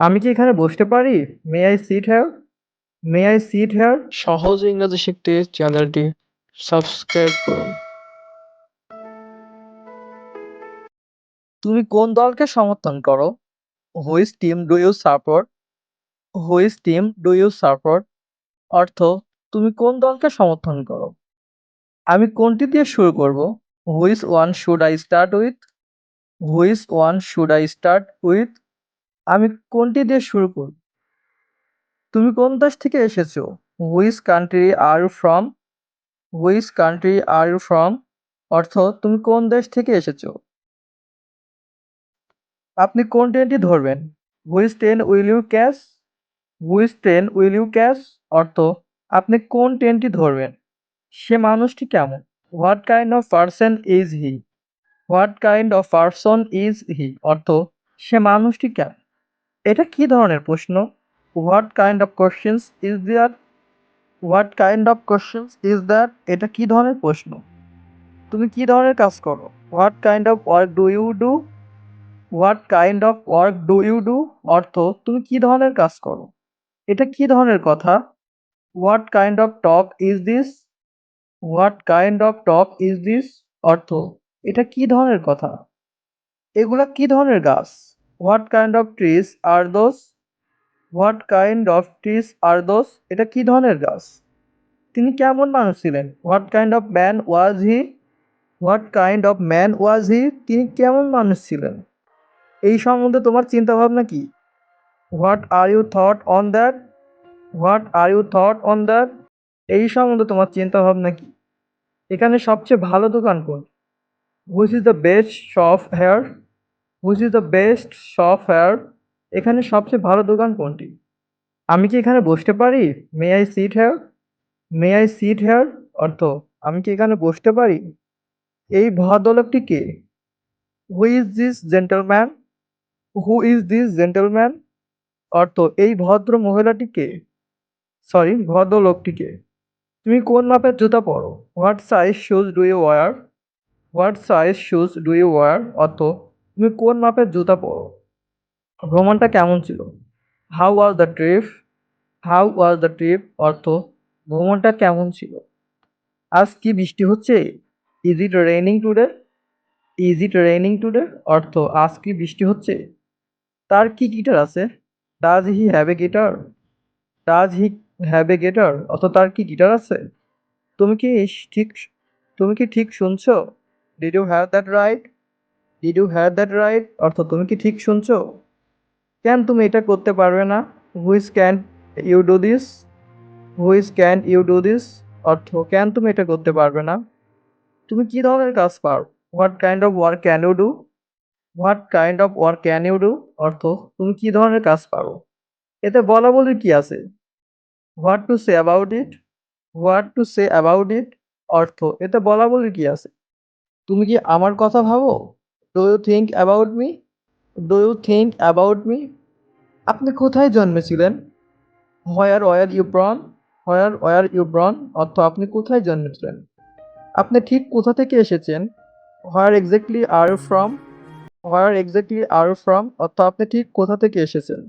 আমি কি এখানে বসতে পারি? May I sit here? May I sit hair? সহজ ইংরেজি শিখতে চ্যানেলটি সাবস্ক্রাইব করুন। তুমি কোন দলকে সমর্থন করো? Which team do you support? Which team do you support? অর্থ তুমি কোন দলকে সমর্থন করো? আমি কোনটি দিয়ে শুরু করব? Which one should I start with? Which one should I start with? আমি কোনটি দিয়ে শুরু করব? তুমি কোন দেশ থেকে এসেছো? Which country are you from? Which country are you from? অর্থ তুমি কোন দেশ থেকে এসেছো? আপনি কোন ট্রেনটি ধরবেন? Which train will you catch? Which train will you catch? অর্থ আপনি কোন ট্রেনটি ধরবেন? সে মানুষটি কেমন? What kind of person is he? What kind of person is he? অর্থ সে মানুষটি কেমন? এটা কি ধরনের প্রশ্ন? What kind of questions is that? What kind of questions is that? এটা কি ধরনের প্রশ্ন? তুমি কি ধরনের কাজ করো? What kind of work do you do? What kind of work do you do? অর্থ তুমি কি ধরনের কাজ করো? এটা কি ধরনের কথা? What kind of talk is this? What kind of talk is this? অর্থ এটা কি ধরনের কথা? এগুলা কি ধরনের গাছ? What kind of trees are those? What kind of trees are those? এটা কি ধরনের গাছ? তিনি কেমন মানুষ ছিলেন? What kind of man was he? What kind of man was he? তিনি কেমন মানুষ ছিলেন? এই সম্বন্ধে তোমার চিন্তা ভাবনা কি? What are you thought on that? What are you thought on that? এই সম্বন্ধে তোমার চিন্তা ভাবনা কি? এখানে সবচেয়ে ভালো দোকান কোনটি? Which is the best shop here? Which is the best shop here? এখানে সবচেয়ে ভালো দোকান কোনটি? আমি কি এখানে বসতে পারি? May I sit here? May I sit here? অর্থ আমি কি এখানে বসতে পারি? এই ভদ্রলোকটি কে? Who is this gentleman? Who is this gentleman? অর্থ এই ভদ্র মহিলাটি কে? সরি, ভদ্রলোকটি কে? তুমি কোন মাপের জুতা পরো? What size shoes do you wear? What size shoes do you wear? অর্থ তুমি কোন মাপের জুতা পরো? ভ্রমণটা কেমন ছিল? How was the trip? How was the trip? অর্থ ভ্রমণটা কেমন ছিল? আজ কি বৃষ্টি হচ্ছে? Is it raining today? Is it raining today? অর্থ আজ কি বৃষ্টি হচ্ছে? তার কি গিটার আছে? Does he have a guitar? Does he have a guitar? অর্থ তার কি গিটার আছে? তুমি কি ঠিক তুমি কি ঠিক শুনছো? Did you have that right? Did you have that right? অর্থ তুমি কি ঠিক শুনছো? কেন তুমি এটা করতে পারবে না? Which can you do this? Which can you do this? অর্থ কেন তুমি এটা করতে পারবে না? তুমি কি ধরনের কাজ পারো? What kind of work can you do? What kind of work can you do? অর্থ তুমি কি ধরনের কাজ পারো? এতে বলা বলির কি আছে? What to say about it? What to say about it? অর্থ এতে বলা বলির কি আছে? তুমি কি আমার কথা ভাবো? Do you think about me? Do you think about me? আপনি কোথায় জন্মেছিলেন? Where were you born? Where were you born? অর্থ আপনি কোথায় জন্মেছিলেন? আপনি ঠিক কোথা থেকে এসেছেন? Where exactly are you from? Where exactly are you from? অর্থ আপনি ঠিক কোথা থেকে এসেছেন?